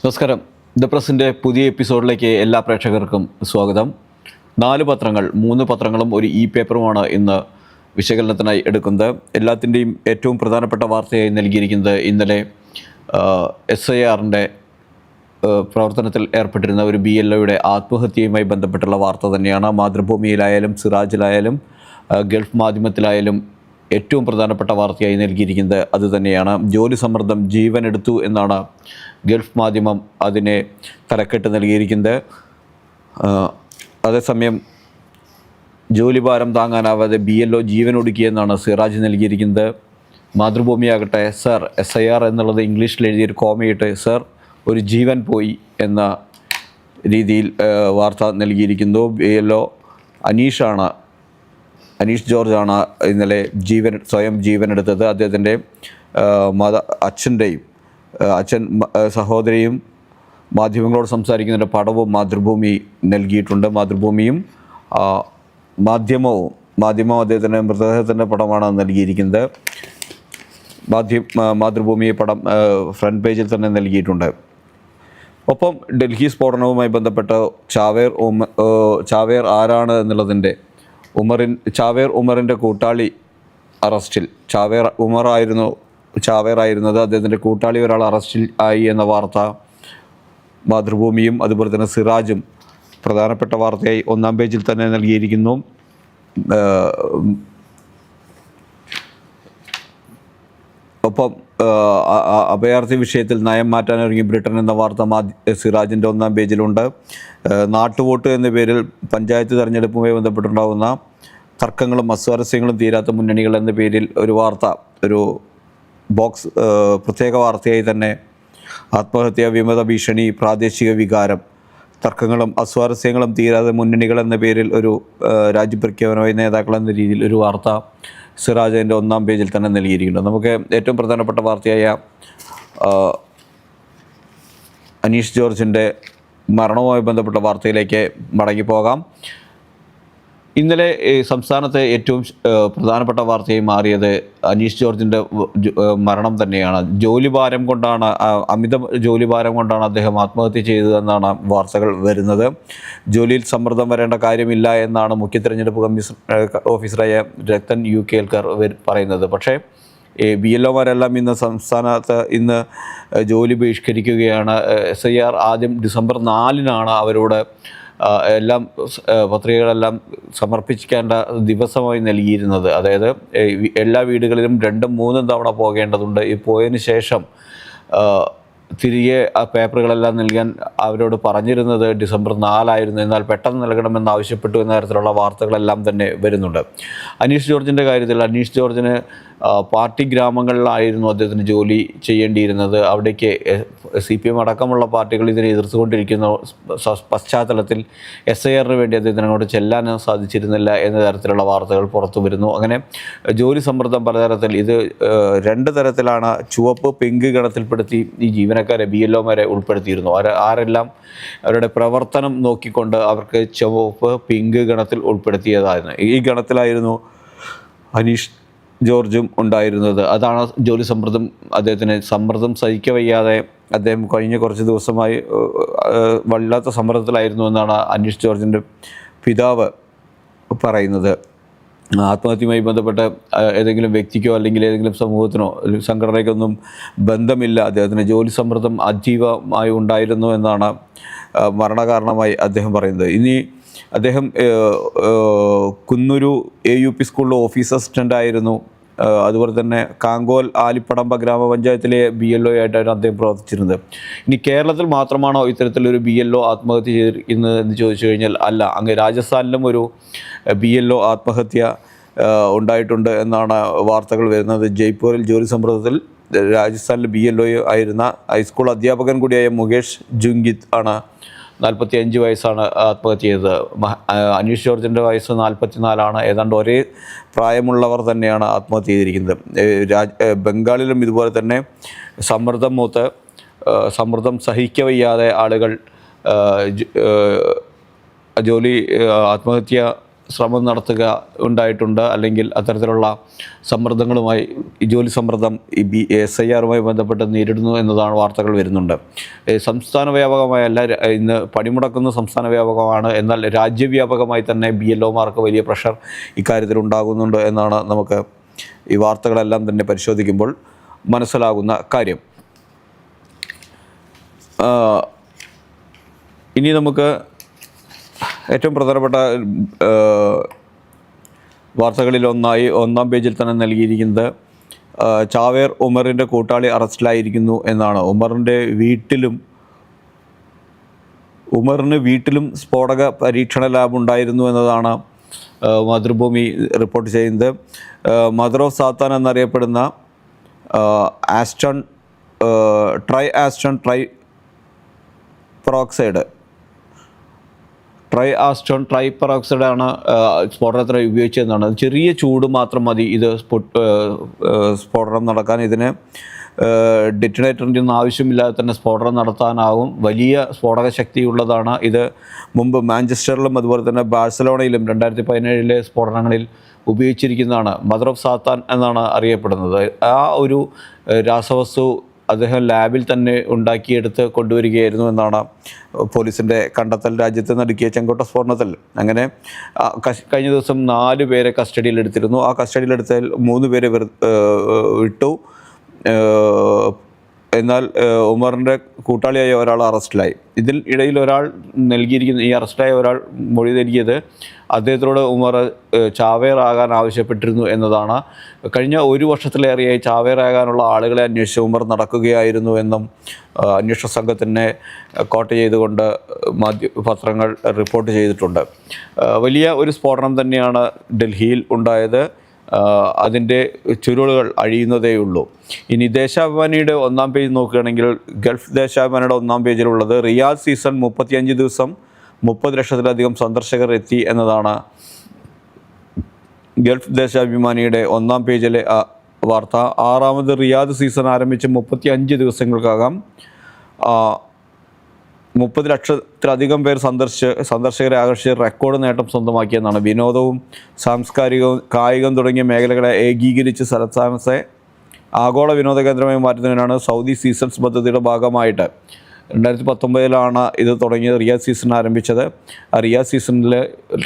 നമസ്കാരം. ദ പ്രസിൻ്റെ പുതിയ എപ്പിസോഡിലേക്ക് എല്ലാ പ്രേക്ഷകർക്കും സ്വാഗതം. 4 പത്രങ്ങൾ, 3 പത്രങ്ങളും ഒരു പേപ്പറുമാണ് ഇന്ന് വിശകലനത്തിനായി എടുക്കുന്നത്. എല്ലാത്തിൻ്റെയും ഏറ്റവും പ്രധാനപ്പെട്ട വാർത്തയായി നൽകിയിരിക്കുന്നത് ഇന്നലെ SIRൻ്റെ പ്രവർത്തനത്തിൽ ഏർപ്പെട്ടിരുന്ന ഒരു BLOയുടെ ആത്മഹത്യയുമായി ബന്ധപ്പെട്ടുള്ള വാർത്ത തന്നെയാണ്. മാതൃഭൂമിയിലായാലും സിറാജിലായാലും ഗൾഫ് മാധ്യമത്തിലായാലും ഏറ്റവും പ്രധാനപ്പെട്ട വാർത്തയായി നൽകിയിരിക്കുന്നത് അതുതന്നെയാണ്. ജോലി സമ്മർദ്ദം ജീവനെടുത്തു എന്നാണ് ഗൾഫ് മാധ്യമം അതിനെ തലക്കെട്ട് നൽകിയിരിക്കുന്നത്. അതേസമയം ജോലിഭാരം താങ്ങാനാവാതെ BLO ജീവനൊടുക്കിയെന്നാണ് സിറാജ് നൽകിയിരിക്കുന്നത്. മാതൃഭൂമിയാകട്ടെ സർ SIR എന്നുള്ളത് ഇംഗ്ലീഷിൽ എഴുതിയൊരു കോമയിട്ട് സർ ഒരു ജീവൻ പോയി എന്ന രീതിയിൽ വാർത്ത നൽകിയിരിക്കുന്നു. BLO അനീഷ് ജോർജാണ് ഇന്നലെ സ്വയം ജീവനെടുത്തത്. അദ്ദേഹത്തിൻ്റെ അച്ഛൻ സഹോദരിയും മാധ്യമങ്ങളോട് സംസാരിക്കുന്നതിൻ്റെ പടവും മാതൃഭൂമി നൽകിയിട്ടുണ്ട്. മാധ്യമവും അദ്ദേഹത്തിൻ്റെ മൃതദേഹത്തിൻ്റെ പടമാണ് നൽകിയിരിക്കുന്നത്. മാതൃഭൂമി പടം ഫ്രണ്ട് പേജിൽ തന്നെ നൽകിയിട്ടുണ്ട്. ഒപ്പം ഡൽഹി സ്ഫോടനവുമായി ബന്ധപ്പെട്ട് ചാവേർ ആരാണ് എന്നുള്ളതിൻ്റെ ചാവേർ ഉമറിൻ്റെ കൂട്ടാളി അറസ്റ്റിൽ. ചാവേർ ആയിരുന്നത് അദ്ദേഹത്തിൻ്റെ കൂട്ടാളി ഒരാൾ അറസ്റ്റിൽ ആയി എന്ന വാർത്ത മാതൃഭൂമിയും അതുപോലെ തന്നെ സിറാജും പ്രധാനപ്പെട്ട വാർത്തയായി 1-ാം പേജിൽ തന്നെ നൽകിയിരിക്കുന്നു. ഒപ്പം അഭയാർത്ഥി വിഷയത്തിൽ നയം മാറ്റാനൊരുങ്ങി ബ്രിട്ടൻ എന്ന വാർത്ത സിറാജിൻ്റെ 1-ാം പേജിലുണ്ട്. നാട്ടുവോട്ട് എന്ന പേരിൽ പഞ്ചായത്ത് തെരഞ്ഞെടുപ്പുമായി ബന്ധപ്പെട്ടുണ്ടാകുന്ന തർക്കങ്ങളും അസ്വാരസ്യങ്ങളും തീരാത്ത മുന്നണികൾ എന്ന പേരിൽ ഒരു വാർത്ത, ഒരു ബോക്സ് പ്രത്യേക വാർത്തയായി തന്നെ ആത്മഹത്യ, വിമത ഭീഷണി, പ്രാദേശിക വികാരം, തർക്കങ്ങളും അസ്വാരസ്യങ്ങളും തീരാത്ത മുന്നണികൾ എന്ന പേരിൽ ഒരു രാജ്യപ്രഖ്യാപനമായി നേതാക്കൾ എന്ന രീതിയിൽ ഒരു വാർത്ത സിറാജിൻ്റെ 1-ാം പേജിൽ തന്നെ നൽകിയിരിക്കുന്നു. നമുക്ക് ഏറ്റവും പ്രധാനപ്പെട്ട വാർത്തയായ അനീഷ് ജോർജിൻ്റെ മരണവുമായി ബന്ധപ്പെട്ട വാർത്തയിലേക്ക് മടങ്ങിപ്പോകാം. ഇന്നലെ സംസ്ഥാനത്തെ ഏറ്റവും പ്രധാനപ്പെട്ട വാർത്തയായി മാറിയത് അനീഷ് ജോർജിൻ്റെ മരണം തന്നെയാണ്. അമിത ജോലിഭാരം കൊണ്ടാണ് അദ്ദേഹം ആത്മഹത്യ ചെയ്തതെന്നാണ് വാർത്തകൾ വരുന്നത്. ജോലിയിൽ സമ്മർദ്ദം വരേണ്ട കാര്യമില്ല എന്നാണ് മുഖ്യ തെരഞ്ഞെടുപ്പ് ഓഫീസറായ രത്തൻ യു കേൽക്കർ പറയുന്നത്. പക്ഷേ BLOമാരെല്ലാം സംസ്ഥാനത്ത് ഇന്ന് ജോലി ബഹിഷ്കരിക്കുകയാണ്. SIR ആദ്യം ഡിസംബർ 4-നാണ് അവരോട് എല്ലാം പത്രികകളെല്ലാം സമർപ്പിക്കേണ്ട ദിവസമായി നൽകിയിരുന്നത്. അതായത് എല്ലാ വീടുകളിലും 2-3 തവണ പോകേണ്ടതുണ്ട്. ഈ പോയതിന് ശേഷം തിരികെ ആ പേപ്പറുകളെല്ലാം നൽകാൻ അവരോട് പറഞ്ഞിരുന്നത് ഡിസംബർ 4 എന്നാൽ പെട്ടെന്ന് നൽകണമെന്ന് ആവശ്യപ്പെട്ടു എന്ന തരത്തിലുള്ള വാർത്തകളെല്ലാം തന്നെ വരുന്നുണ്ട്. അനീഷ് ജോർജിൻ്റെ കാര്യത്തിൽ അനീഷ് ജോർജിന് പാർട്ടി ഗ്രാമങ്ങളിലായിരുന്നു അദ്ദേഹത്തിന് ജോലി ചെയ്യേണ്ടിയിരുന്നത്. അവിടേക്ക് CPM അടക്കമുള്ള പാർട്ടികൾ ഇതിനെ എതിർത്തുകൊണ്ടിരിക്കുന്ന പശ്ചാത്തലത്തിൽ SIRന് വേണ്ടി അദ്ദേഹത്തിന് അങ്ങോട്ട് ചെല്ലാൻ സാധിച്ചിരുന്നില്ല എന്ന തരത്തിലുള്ള വാർത്തകൾ പുറത്തു വരുന്നു. അങ്ങനെ ജോലി സമ്മർദ്ദം പലതരത്തിൽ, ഇത് 2 തരത്തിലാണ്. ചുവപ്പ്, പിങ്ക് ഗണത്തിൽപ്പെടുത്തി ഈ ജീവനക്കാരെ BLOമാരെ ഉൾപ്പെടുത്തിയിരുന്നു. ആരെല്ലാം അവരുടെ പ്രവർത്തനം നോക്കിക്കൊണ്ട് അവർക്ക് ചുവപ്പ്, പിങ്ക് ഗണത്തിൽ ഉൾപ്പെടുത്തിയതായിരുന്നു. ഈ ഗണത്തിലായിരുന്നു അനീഷ് ജോർജും ഉണ്ടായിരുന്നത്. അതാണ് ജോലി സമ്മർദ്ദം സഹിക്കവയ്യാതെ അദ്ദേഹം കഴിഞ്ഞ കുറച്ച് ദിവസമായി വല്ലാത്ത സമ്മർദ്ദത്തിലായിരുന്നു എന്നാണ് അനീഷ് ജോർജിൻ്റെ പിതാവ് പറയുന്നത്. ആത്മഹത്യയുമായി ബന്ധപ്പെട്ട് ഏതെങ്കിലും വ്യക്തിക്കോ അല്ലെങ്കിൽ ഏതെങ്കിലും സമൂഹത്തിനോ സംഘടനയ്ക്കൊന്നും ബന്ധമില്ല. അദ്ദേഹത്തിന് ജോലി സമ്മർദ്ദം അതീവമായി ഉണ്ടായിരുന്നു എന്നാണ് മരണകാരണമായി അദ്ദേഹം പറയുന്നത്. ഇനി അദ്ദേഹം കുന്നൂരു AUP സ്കൂളിലെ ഓഫീസ് അസിസ്റ്റൻ്റ് ആയിരുന്നു. അതുപോലെ തന്നെ കാങ്കോൽ ആലിപ്പടമ്പ ഗ്രാമപഞ്ചായത്തിലെ BLO ആയിട്ടാണ് അദ്ദേഹം പ്രവർത്തിച്ചിരുന്നത്. ഇനി കേരളത്തിൽ മാത്രമാണോ ഇത്തരത്തിലൊരു BLO ആത്മഹത്യ ചെയ്തിരിക്കുന്നത് എന്ന് ചോദിച്ചു കഴിഞ്ഞാൽ അല്ല. അങ്ങ് രാജസ്ഥാനിലും ഒരു BLO ആത്മഹത്യ ഉണ്ടായിട്ടുണ്ട് എന്നാണ് വാർത്തകൾ വരുന്നത്. ജയ്പൂരിൽ ജോലി സമ്മർദ്ദത്തിൽ രാജസ്ഥാനിൽ BLO ആയിരുന്ന ഹൈസ്കൂൾ അധ്യാപകൻ കൂടിയായ മുകേഷ് ജുങ്കിത് ആണ് 45 വയസ്സാണ് ആത്മഹത്യ ചെയ്തത്. അനീഷ് ജോർജിൻ്റെ വയസ്സ് 44 ഏതാണ്ട് ഒരേ പ്രായമുള്ളവർ തന്നെയാണ് ആത്മഹത്യ ചെയ്തിരിക്കുന്നത്. ബംഗാളിലും ഇതുപോലെ തന്നെ സമ്മർദ്ദം സഹിക്കവയ്യാതെ ആളുകൾ ആത്മഹത്യ ശ്രമം നടത്തുക ഉണ്ടായിട്ടുണ്ട്, അല്ലെങ്കിൽ അത്തരത്തിലുള്ള സമ്മർദ്ദങ്ങളുമായി ജോലി സമ്മർദ്ദം ഈ SIR-മായി ബന്ധപ്പെട്ട് നേരിടുന്നു എന്നതാണ് വാർത്തകൾ വരുന്നുണ്ട്. സംസ്ഥാന വ്യാപകമായല്ല, ഇന്ന് പണിമുടക്കുന്ന സംസ്ഥാന വ്യാപകമാണ്, എന്നാൽ രാജ്യവ്യാപകമായി തന്നെ BLO-മാർക്ക് വലിയ പ്രഷർ ഇക്കാര്യത്തിൽ ഉണ്ടാകുന്നുണ്ട് എന്നാണ് നമുക്ക് ഈ വാർത്തകളെല്ലാം തന്നെ പരിശോധിക്കുമ്പോൾ മനസ്സിലാകുന്ന കാര്യം. ഇനി നമുക്ക് ഏറ്റവും പ്രധാനപ്പെട്ട വാർത്തകളിലൊന്നായി ഒന്നാം പേജിൽ തന്നെ നൽകിയിരിക്കുന്നത് ചാവേർ ഉമറിൻ്റെ കൂട്ടാളി അറസ്റ്റിലായിരിക്കുന്നു എന്നാണ്. ഉമറിന് വീട്ടിലും സ്ഫോടക പരീക്ഷണ ലാബ് ഉണ്ടായിരുന്നു എന്നതാണ് മാതൃഭൂമി റിപ്പോർട്ട് ചെയ്യുന്നത്. മദർ ഓഫ് സാത്താൻ എന്നറിയപ്പെടുന്ന ട്രൈപെറോക്സൈഡാണ് സ്ഫോടനത്തിന് ഉപയോഗിച്ചതെന്നാണ്. ചെറിയ ചൂട് മാത്രം മതി ഇത് സ്ഫോടനം നടക്കാൻ. ഇതിന് ഡെറ്റനേറ്ററിൻ്റെ ഒന്നും ആവശ്യമില്ലാതെ തന്നെ സ്ഫോടനം നടത്താനാവും. വലിയ സ്ഫോടക ശക്തിയുള്ളതാണ് ഇത്. മുമ്പ് മാഞ്ചസ്റ്ററിലും അതുപോലെ തന്നെ ബാഴ്സലോണയിലും 2017 സ്ഫോടനങ്ങളിൽ ഉപയോഗിച്ചിരിക്കുന്നതാണ്. മദർ ഓഫ് സാത്താൻ എന്നാണ് അറിയപ്പെടുന്നത്. ആ ഒരു രാസവസ്തു അദ്ദേഹം ലാബിൽ തന്നെ ഉണ്ടാക്കിയെടുത്ത് കൊണ്ടുവരികയായിരുന്നു എന്നാണ് പോലീസിൻ്റെ കണ്ടെത്തൽ. രാജ്യത്ത് നടുക്കിയ ചെങ്കോട്ട സ്ഫോടനത്തിൽ അങ്ങനെ കഴിഞ്ഞ ദിവസം 4 പേരെ കസ്റ്റഡിയിലെടുത്തിരുന്നു. ആ കസ്റ്റഡിയിലെടുത്തതിൽ 3 പേരെ വിട്ടു. എന്നാൽ ഉമറിൻ്റെ കൂട്ടാളിയായ ഒരാൾ അറസ്റ്റിലായി. ഇതിൽ ഇടയിൽ ഒരാൾ ഈ അറസ്റ്റിലായ ഒരാൾ മൊഴി നൽകിയത് അദ്ദേഹത്തോട് ഉമർ ചാവേറാകാൻ ആവശ്യപ്പെട്ടിരുന്നു എന്നതാണ്. കഴിഞ്ഞ 1 വർഷത്തിലേറെയായി ചാവേറാകാനുള്ള ആളുകളെ അന്വേഷിച്ച് ഉമർ നടക്കുകയായിരുന്നു എന്നും അന്വേഷണ സംഘത്തിനെ കോട്ട് ചെയ്തുകൊണ്ട് പത്രങ്ങൾ റിപ്പോർട്ട് ചെയ്തിട്ടുണ്ട്. വലിയ ഒരു സ്ഫോടനം തന്നെയാണ് ഡൽഹിയിൽ ഉണ്ടായത്. അതിൻ്റെ ചുരുളുകൾ അഴിയുന്നതേയുള്ളൂ. ഇനി ദേശാഭിമാനിയുടെ 1-ാം പേജ് നോക്കുകയാണെങ്കിൽ ഗൾഫ് ദേശാഭിമാനിയുടെ 1-ാം പേജിലുള്ളത് റിയാദ് സീസൺ 35 ദിവസം 30 ലക്ഷത്തിലധികം സന്ദർശകർ എത്തി എന്നതാണ് ഗൾഫ് ദേശാഭിമാനിയുടെ 1-ാം പേജിലെ വാർത്ത. 6ാമത് റിയാദ് സീസൺ ആരംഭിച്ച് 35 ദിവസങ്ങൾക്കകം 30 ലക്ഷത്തിലധികം പേർ സന്ദർശകരെ ആകർഷിച്ച് റെക്കോർഡ് നേട്ടം സ്വന്തമാക്കിയെന്നാണ്. വിനോദവും സാംസ്കാരികവും കായികം തുടങ്ങിയ മേഖലകളെ ഏകീകരിച്ച് സംസ്ഥാനത്തെ ആഗോള വിനോദ കേന്ദ്രമായി മാറ്റുന്നതിനാണ് സൗദി സീസൺസ് പദ്ധതിയുടെ ഭാഗമായിട്ട് 2019 ഇത് തുടങ്ങിയത്. റിയാദ് സീസൺ ആരംഭിച്ചത്. ആ റിയാദ് സീസണിൽ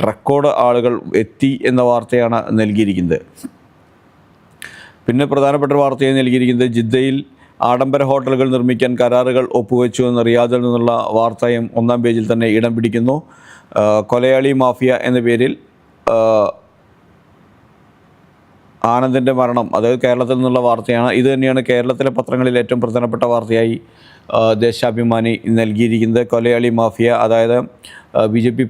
റെക്കോർഡ് ആളുകൾ എത്തി എന്ന വാർത്തയാണ് നൽകിയിരിക്കുന്നത്. പിന്നെ പ്രധാനപ്പെട്ട വാർത്തയായി നൽകിയിരിക്കുന്നത് ജിദ്ദയിൽ ആഡംബര ഹോട്ടലുകൾ നിർമ്മിക്കാൻ കരാറുകൾ ഒപ്പുവെച്ചു എന്ന റിയാദിൽ നിന്നുള്ള വാർത്തയും 1-ാം പേജിൽ തന്നെ ഇടം പിടിക്കുന്നു. കൊലയാളി മാഫിയ എന്ന പേരിൽ ആനന്ദിൻ്റെ മരണം, അത് കേരളത്തിൽ നിന്നുള്ള വാർത്തയാണ്. ഇത് തന്നെയാണ് കേരളത്തിലെ പത്രങ്ങളിൽ ഏറ്റവും പ്രധാനപ്പെട്ട വാർത്തയായി ദേശാഭിമാനി നൽകിയിരിക്കുന്നത്. കൊലയാളി മാഫിയ, അതായത് BJP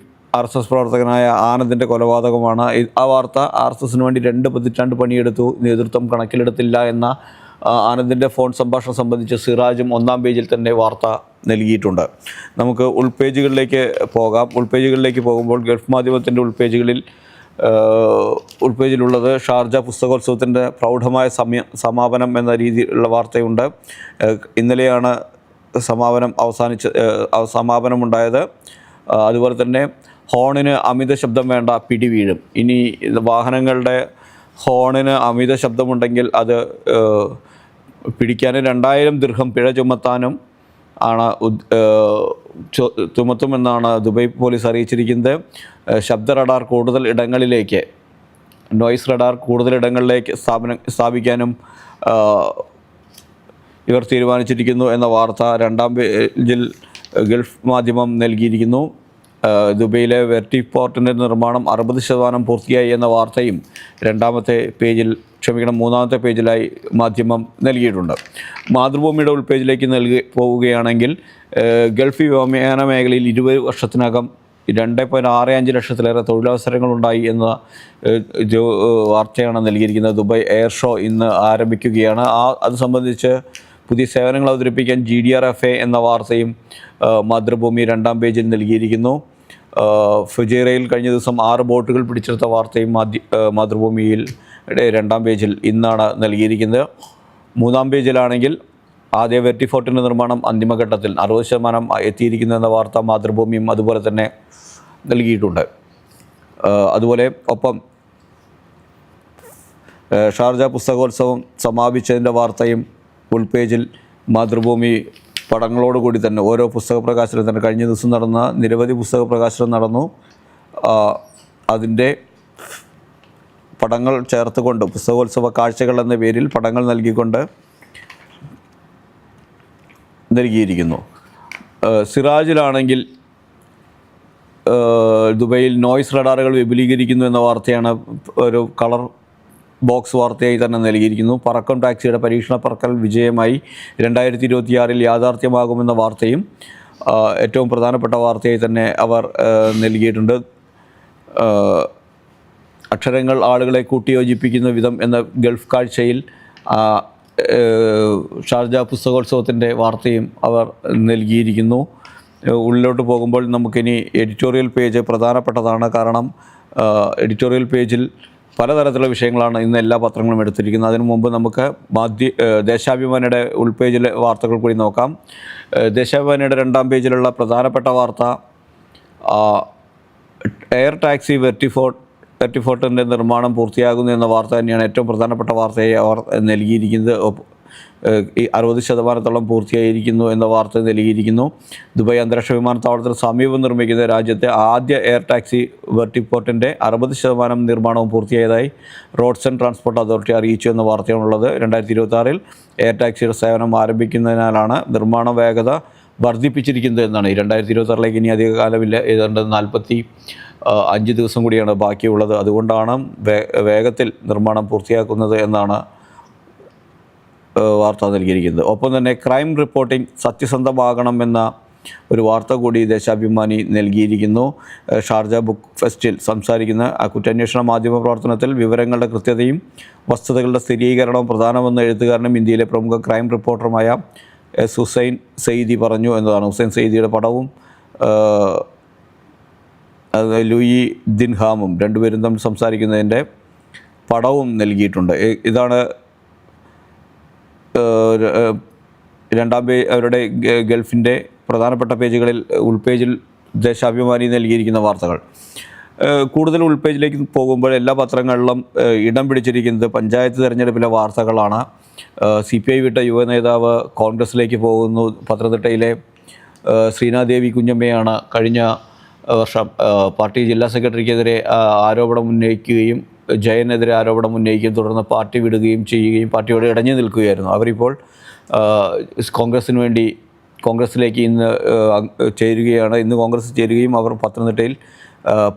RSS പ്രവർത്തകനായ ആനന്ദിൻ്റെ കൊലപാതകമാണ്. ആ വാർത്ത RSSന് വേണ്ടി 2 പതിറ്റാണ്ട് പണിയെടുത്തു, നേതൃത്വം കണക്കിലെടുത്തില്ല എന്ന ആനന്ദിൻ്റെ ഫോൺ സംഭാഷണം സംബന്ധിച്ച് സിറാജും 1-ാം പേജിൽ തന്നെ വാർത്ത നൽകിയിട്ടുണ്ട്. നമുക്ക് ഉൾപേജുകളിലേക്ക് പോകാം. ഉൾപേജുകളിലേക്ക് പോകുമ്പോൾ ഗൾഫ് മാധ്യമത്തിൻ്റെ ഉൾപേജിലുള്ളത് ഷാർജ പുസ്തകോത്സവത്തിൻ്റെ പ്രൗഢമായ സമാപനം എന്ന രീതിയിലുള്ള വാർത്തയുണ്ട്. ഇന്നലെയാണ് സമാപനമുണ്ടായത്. അതുപോലെ തന്നെ ഹോണിന് അമിത ശബ്ദം വേണ്ട, പിടിവീഴും. ഇനി വാഹനങ്ങളുടെ ഹോണിന് അമിത ശബ്ദമുണ്ടെങ്കിൽ അത് പിടിക്കാനും 2000 ദിർഹം പിഴ ചുമത്താനും ചുമത്തുമെന്നാണ് ദുബായ് പോലീസ് അറിയിച്ചിരിക്കുന്നത്. ശബ്ദ റഡാർ നോയ്സ് റഡാർ കൂടുതൽ ഇടങ്ങളിലേക്ക് സ്ഥാപിക്കാനും ഇവർ തീരുമാനിച്ചിരിക്കുന്നു എന്ന വാർത്ത 2-ാം പേജിൽ ഗൾഫ് മാധ്യമം നൽകിയിരിക്കുന്നു. ദുബൈയിലെ വെർട്ടി പോർട്ടിൻ്റെ നിർമ്മാണം 60% പൂർത്തിയായി എന്ന വാർത്തയും 3-ാമത്തെ പേജിലായി മാധ്യമം നൽകിയിട്ടുണ്ട്. മാതൃഭൂമിയുടെ ഉൾപേജിലേക്ക് പോവുകയാണെങ്കിൽ ഗൾഫ് വ്യോമയാന മേഖലയിൽ 20 വർഷത്തിനകം 2.65 ലക്ഷത്തിലേറെ തൊഴിലവസരങ്ങളുണ്ടായി എന്ന വാർത്തയാണ് നൽകിയിരിക്കുന്നത്. ദുബായ് എയർ ഷോ ഇന്ന് ആരംഭിക്കുകയാണ്. അത് സംബന്ധിച്ച് പുതിയ സേവനങ്ങൾ അവതരിപ്പിക്കാൻ GDRFA എന്ന വാർത്തയും മാതൃഭൂമി 2-ാം പേജിൽ നൽകിയിരിക്കുന്നു. ഫുജൈറയിൽ കഴിഞ്ഞ ദിവസം 6 ബോട്ടുകൾ പിടിച്ചെടുത്ത വാർത്തയും മാതൃഭൂമിയിൽ 2-ാം പേജിൽ ഇന്നാണ് നൽകിയിരിക്കുന്നത്. 3-ാം പേജിലാണെങ്കിൽ ആദ്യ വെർട്ടി ഫോർട്ടിൻ്റെ നിർമ്മാണം അന്തിമഘട്ടത്തിൽ 60% എത്തിയിരിക്കുന്നു എന്ന വാർത്ത മാതൃഭൂമിയും അതുപോലെ തന്നെ നൽകിയിട്ടുണ്ട്. അതുപോലെ ഒപ്പം ഷാർജ പുസ്തകോത്സവം സമാപിച്ചതിൻ്റെ വാർത്തയും ഉൾപേജിൽ മാതൃഭൂമി പടങ്ങളോടുകൂടി തന്നെ ഓരോ പുസ്തക പ്രകാശനം തന്നെ കഴിഞ്ഞ ദിവസം നടന്ന നിരവധി പുസ്തക പ്രകാശനം നടന്നു. അതിൻ്റെ പടങ്ങൾ ചേർത്തുകൊണ്ട് പുസ്തകോത്സവ കാഴ്ചകൾ എന്ന പേരിൽ പടങ്ങൾ നൽകിയിരിക്കുന്നു. സിറാജിലാണെങ്കിൽ ദുബൈയിൽ നോയ്സ് റഡാറുകൾ വിപുലീകരിക്കുന്നു എന്ന വാർത്തയാണ് ഒരു കളർ ബോക്സ് വാർത്തയായി തന്നെ നൽകിയിരിക്കുന്നു. പറക്കം ടാക്സിയുടെ പരീക്ഷണ പറക്കൽ വിജയമായി 2026 യാഥാർത്ഥ്യമാകുമെന്ന വാർത്തയും ഏറ്റവും പ്രധാനപ്പെട്ട വാർത്തയായി തന്നെ അവർ നൽകിയിട്ടുണ്ട്. അക്ഷരങ്ങൾ ആളുകളെ കൂട്ടിയോജിപ്പിക്കുന്ന വിധം എന്ന ഗൾഫ് കാഴ്ചയിൽ ഷാർജ പുസ്തകോത്സവത്തിൻ്റെ വാർത്തയും അവർ നൽകിയിരിക്കുന്നു. ഉള്ളിലോട്ട് പോകുമ്പോൾ നമുക്കിനി എഡിറ്റോറിയൽ പേജ് പ്രധാനപ്പെട്ടതാണ്. കാരണം എഡിറ്റോറിയൽ പേജിൽ പലതരത്തിലുള്ള വിഷയങ്ങളാണ് ഇന്ന് എല്ലാ പത്രങ്ങളും എടുത്തിരിക്കുന്നത്. അതിനു മുമ്പ് നമുക്ക് ദേശാഭിമാനിയുടെ ഉൾപേജിലെ വാർത്തകൾ കൂടി നോക്കാം. ദേശാഭിമാനിയുടെ 2ാം പേജിലുള്ള പ്രധാനപ്പെട്ട വാർത്ത എയർ ടാക്സി വെർട്ടിഫോർട്ടിൻ്റെ നിർമ്മാണം പൂർത്തിയാകുന്നു എന്ന വാർത്ത തന്നെയാണ് ഏറ്റവും പ്രധാനപ്പെട്ട വാർത്തയായി അവർ നൽകിയിരിക്കുന്നത്. ഈ 60% പൂർത്തിയായിരിക്കുന്നു എന്ന വാർത്ത നൽകിയിരിക്കുന്നു. ദുബായ് അന്താരാഷ്ട്ര വിമാനത്താവളത്തിന് സമീപം നിർമ്മിക്കുന്ന രാജ്യത്തെ ആദ്യ എയർ ടാക്സി വെർട്ടിപ്പോർട്ടിൻ്റെ 60% നിർമ്മാണവും പൂർത്തിയായതായി റോഡ്സ് ആൻഡ് ട്രാൻസ്പോർട്ട് അതോറിറ്റി അറിയിച്ചു എന്ന വാർത്തയാണുള്ളത്. 2026 എയർ ടാക്സിയുടെ സേവനം ആരംഭിക്കുന്നതിനാലാണ് നിർമ്മാണ വേഗത വർദ്ധിപ്പിച്ചിരിക്കുന്നത് എന്നാണ്. ഈ 2026 ഇനി അധിക കാലമില്ല, ഏതാണ്ട് 45 ദിവസം കൂടിയാണ് ബാക്കിയുള്ളത്. അതുകൊണ്ടാണ് വേഗത്തിൽ നിർമ്മാണം പൂർത്തിയാക്കുന്നത് എന്നാണ് വാർത്ത നൽകിയിരിക്കുന്നത്. ഒപ്പം തന്നെ ക്രൈം റിപ്പോർട്ടിംഗ് സത്യസന്ധമാകണം എന്ന ഒരു വാർത്ത കൂടി ദേശാഭിമാനി നൽകിയിരിക്കുന്നു. ഷാർജ ബുക്ക് ഫെസ്റ്റിൽ സംസാരിക്കുന്ന കുറ്റാന്വേഷണ മാധ്യമ പ്രവർത്തനത്തിൽ വിവരങ്ങളുടെ കൃത്യതയും വസ്തുതകളുടെ സ്ഥിരീകരണവും പ്രധാനമെന്ന് എഴുത്തുകാരനും ഇന്ത്യയിലെ പ്രമുഖ ക്രൈം റിപ്പോർട്ടറുമായ ഹുസൈൻ സെയ്ദി പറഞ്ഞു എന്നതാണ്. ഹുസൈൻ സെയ്ദിയുടെ പടവും ലൂയി ദിൻഹാമും രണ്ടുപേരും തമ്മിൽ സംസാരിക്കുന്നതിൻ്റെ പടവും നൽകിയിട്ടുണ്ട്. ഇതാണ് 2ാം അവരുടെ ഗൾഫിൻ്റെ പ്രധാനപ്പെട്ട പേജുകളിൽ ഉൾപേജിൽ ദേശാഭിമാനി നൽകിയിരിക്കുന്ന വാർത്തകൾ. കൂടുതൽ ഉൾപേജിലേക്ക് പോകുമ്പോൾ എല്ലാ പത്രങ്ങളിലും ഇടം പിടിച്ചിരിക്കുന്നത് പഞ്ചായത്ത് തിരഞ്ഞെടുപ്പിലെ വാർത്തകളാണ്. CPI വിട്ട യുവനേതാവ് കോൺഗ്രസിലേക്ക് പോകുന്നു. പത്തനംതിട്ടയിലെ ശ്രീനാദേവി കുഞ്ഞമ്മയാണ് കഴിഞ്ഞ വർഷം പാർട്ടി ജില്ലാ സെക്രട്ടറിക്കെതിരെ ആരോപണം ഉന്നയിക്കുകയും ജയനെതിരെ ആരോപണം ഉന്നയിക്കുകയും തുടർന്ന് പാർട്ടി വിടുകയും ചെയ്യുകയും പാർട്ടിയോട് ഇടഞ്ഞു നിൽക്കുകയായിരുന്നു. അവരിപ്പോൾ കോൺഗ്രസിലേക്ക് ഇന്ന് ചേരുകയാണ്. ഇന്ന് കോൺഗ്രസ് ചേരുകയും അവർ പത്തനംതിട്ടയിൽ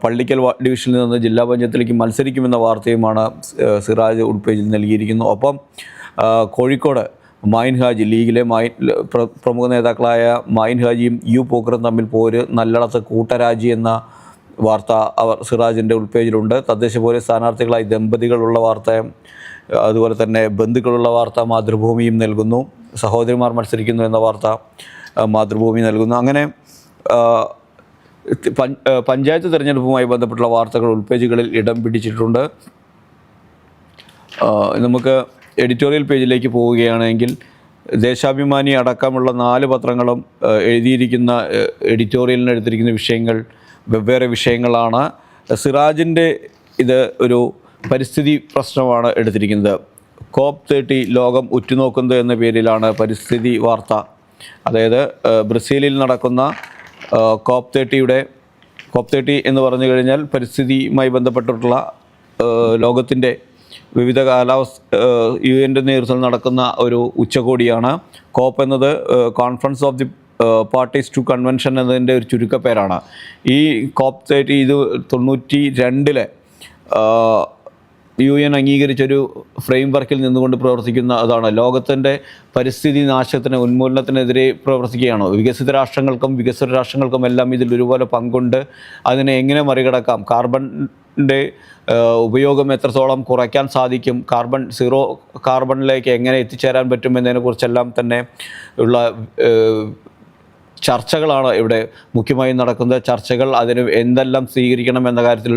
പള്ളിക്കൽ ഡിവിഷനിൽ നിന്ന് ജില്ലാ പഞ്ചായത്തിലേക്ക് മത്സരിക്കുമെന്ന വാർത്തയുമാണ് സിറാജ് ഉൾപേജിൽ നൽകിയിരിക്കുന്നു. ഒപ്പം കോഴിക്കോട് മായിൻ ഹാജി ലീഗിലെ പ്രമുഖ നേതാക്കളായ മായിൻ ഹാജിയും പോക്കറും തമ്മിൽ പോര്, നല്ലടത്ത് കൂട്ടരാജി എന്ന വാർത്ത അവർ സിറാജിൻ്റെ ഉൾപേജിലുണ്ട്. തദ്ദേശ പോലെ സ്ഥാനാർത്ഥികളായി ദമ്പതികളുള്ള വാർത്തയും അതുപോലെ തന്നെ ബന്ധുക്കളുള്ള വാർത്ത മാതൃഭൂമിയും നൽകുന്നു. സഹോദരിമാർ മത്സരിക്കുന്നു എന്ന വാർത്ത മാതൃഭൂമി നൽകുന്നു. അങ്ങനെ പഞ്ചായത്ത് തിരഞ്ഞെടുപ്പുമായി ബന്ധപ്പെട്ടുള്ള വാർത്തകൾ ഉൾപേജുകളിൽ ഇടം പിടിച്ചിട്ടുണ്ട്. നമുക്ക് എഡിറ്റോറിയൽ പേജിലേക്ക് പോവുകയാണെങ്കിൽ ദേശാഭിമാനി അടക്കമുള്ള 4 പത്രങ്ങളും എഴുതിയിരിക്കുന്ന എഡിറ്റോറിയലിന് എടുത്തിരിക്കുന്ന വിഷയങ്ങൾ വെവ്വേറെ വിഷയങ്ങളാണ്. സിറാജിൻ്റെ ഇത് ഒരു പരിസ്ഥിതി പ്രശ്നമാണ് എടുത്തിരിക്കുന്നത്. COP30 ലോകം ഉറ്റുനോക്കുന്നത് എന്ന പേരിലാണ് പരിസ്ഥിതി വാർത്ത. അതായത് ബ്രസീലിൽ നടക്കുന്ന COP30 എന്ന് പറഞ്ഞു കഴിഞ്ഞാൽ പരിസ്ഥിതിയുമായി ബന്ധപ്പെട്ടിട്ടുള്ള ലോകത്തിൻ്റെ വിവിധ UN നേതൃത്വത്തിൽ നടക്കുന്ന ഒരു ഉച്ചകോടിയാണ്. COP എന്നത് conference of the parties to convention എന്നതിൻ്റെ ഒരു ചുരുക്കപ്പേരാണ്. ഈ COP30 ഇത് 92 UN അംഗീകരിച്ചൊരു ഫ്രെയിം വർക്കിൽ നിന്നുകൊണ്ട് പ്രവർത്തിക്കുന്ന അതാണ്. ലോകത്തിൻ്റെ പരിസ്ഥിതി നാശത്തിന് ഉന്മൂലനത്തിനെതിരെ പ്രവർത്തിക്കുകയാണ്. വികസിത രാഷ്ട്രങ്ങൾക്കും വികസ്വര രാഷ്ട്രങ്ങൾക്കും എല്ലാം ഇതിൽ ഒരുപോലെ പങ്കുണ്ട്. അതിനെ എങ്ങനെ മറികടക്കാം, കാർബണിൻ്റെ ഉപയോഗം എത്രത്തോളം കുറയ്ക്കാൻ സാധിക്കും, സീറോ കാർബണിലേക്ക് എങ്ങനെ എത്തിച്ചേരാൻ പറ്റും എന്നതിനെക്കുറിച്ചെല്ലാം തന്നെ ഉള്ള ചർച്ചകളാണ് ഇവിടെ മുഖ്യമായും നടക്കുന്ന ചർച്ചകൾ. അതിന് എന്തെല്ലാം സ്വീകരിക്കണം എന്ന കാര്യത്തിൽ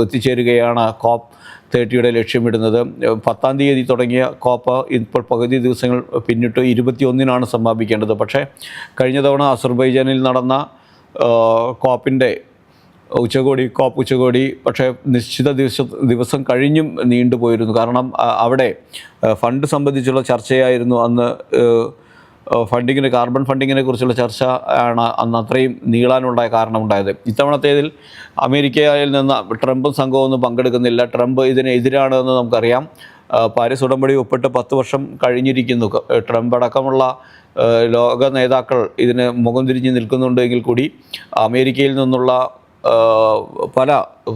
എത്തിച്ചേരുകയാണ് COP30 ലക്ഷ്യമിടുന്നത്. 10-ാം തീയതി തുടങ്ങിയ COP ഇപ്പോൾ പകുതി ദിവസങ്ങൾ പിന്നിട്ട് 21-നാണ് സമാപിക്കേണ്ടത്. പക്ഷേ കഴിഞ്ഞ തവണ അസർബൈജാനിൽ നടന്ന COP-ൻ്റെ കോപ്പ് ഉച്ചകോടി പക്ഷേ നിശ്ചിത ദിവസം കഴിഞ്ഞും നീണ്ടുപോയിരുന്നു. കാരണം അവിടെ ഫണ്ട് സംബന്ധിച്ചുള്ള ചർച്ചയായിരുന്നു അന്ന്. കാർബൺ ഫണ്ടിങ്ങിനെ കുറിച്ചുള്ള ചർച്ച ആണ് അന്ന് അത്രയും നീളാനുണ്ടായ കാരണമുണ്ടായത്. ഇത്തവണത്തേതിൽ അമേരിക്കയിൽ നിന്ന് ട്രംപും സംഘവും ഒന്നും പങ്കെടുക്കുന്നില്ല. ട്രംപ് ഇതിനെതിരാണ് എന്ന് നമുക്കറിയാം. പാരീസ് ഉടമ്പടി ഒപ്പിട്ട് 10 വർഷം കഴിഞ്ഞിരിക്കുന്നു. ട്രംപ് അടക്കമുള്ള ലോക നേതാക്കൾ ഇതിന് മുഖം തിരിഞ്ഞ് നിൽക്കുന്നുണ്ടെങ്കിൽ കൂടി അമേരിക്കയിൽ നിന്നുള്ള പല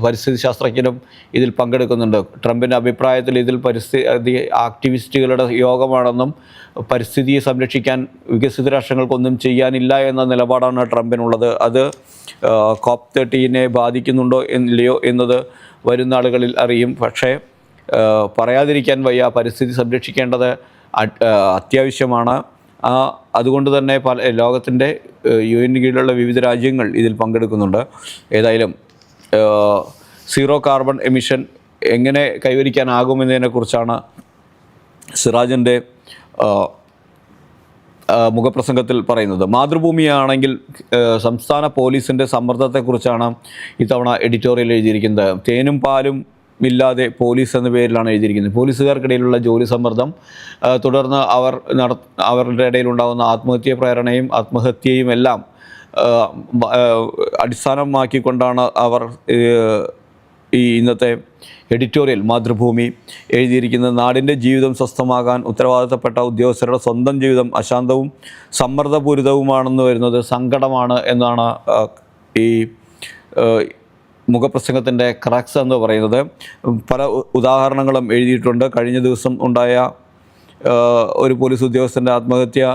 പരിസ്ഥിതി ശാസ്ത്രജ്ഞരും ഇതിൽ പങ്കെടുക്കുന്നുണ്ട്. ട്രംപിൻ്റെ അഭിപ്രായത്തിൽ ഇതിൽ പരിസ്ഥിതി ആക്ടിവിസ്റ്റുകളുടെ യോഗമാണെന്നും പരിസ്ഥിതിയെ സംരക്ഷിക്കാൻ വികസിത രാഷ്ട്രങ്ങൾക്കൊന്നും ചെയ്യാനില്ല എന്ന നിലപാടാണ് ട്രംപിനുള്ളത്. അത് COP13 ബാധിക്കുന്നുണ്ടോ ഇല്ലയോ എന്നത് വരും നാളുകളിൽ അറിയും. പക്ഷേ പറയാതിരിക്കാൻ വയ്യ, പരിസ്ഥിതി സംരക്ഷിക്കേണ്ടത് അത്യാവശ്യമാണ്. അതുകൊണ്ട് തന്നെ ലോകത്തിൻ്റെ UN കീഴിലുള്ള വിവിധ രാജ്യങ്ങൾ ഇതിൽ പങ്കെടുക്കുന്നുണ്ട്. ഏതായാലും സീറോ കാർബൺ എമിഷൻ എങ്ങനെ കൈവരിക്കാനാകുമെന്നതിനെക്കുറിച്ചാണ് സിറാജിൻ്റെ മുഖപ്രസംഗത്തിൽ പറയുന്നത്. മാതൃഭൂമിയാണെങ്കിൽ സംസ്ഥാന പോലീസിൻ്റെ സമ്മർദ്ദത്തെക്കുറിച്ചാണ് ഇത്തവണ എഡിറ്റോറിയൽ എഴുതിയിരിക്കുന്നത്. തേനും പാലും ഇല്ലാതെ പോലീസ് എന്ന പേരിലാണ് എഴുതിയിരിക്കുന്നത്. പോലീസുകാർക്കിടയിലുള്ള ജോലി സമ്മർദ്ദം, തുടർന്ന് അവരുടെ ഇടയിലുണ്ടാകുന്ന ആത്മഹത്യ പ്രേരണയും ആത്മഹത്യയും എല്ലാം അടിസ്ഥാനമാക്കിക്കൊണ്ടാണ് അവർ ഈ ഇന്നത്തെ എഡിറ്റോറിയൽ മാതൃഭൂമി എഴുതിയിരിക്കുന്നത്. നാടിൻ്റെ ജീവിതം സ്വസ്ഥമാകാൻ ഉത്തരവാദിത്തപ്പെട്ട ഉദ്യോഗസ്ഥരുടെ സ്വന്തം ജീവിതം അശാന്തവും സമ്മർദ്ദപൂരിതവുമാണെന്ന് വരുന്നത് സങ്കടമാണ് എന്നാണ് ഈ മുഖപ്രസംഗത്തിൻ്റെ ക്രാക്സ് എന്ന് പറയുന്നത്. പല ഉദാഹരണങ്ങളും എഴുതിയിട്ടുണ്ട്. കഴിഞ്ഞ ദിവസം ഉണ്ടായ ഒരു പോലീസ് ഉദ്യോഗസ്ഥൻ്റെ ആത്മഹത്യ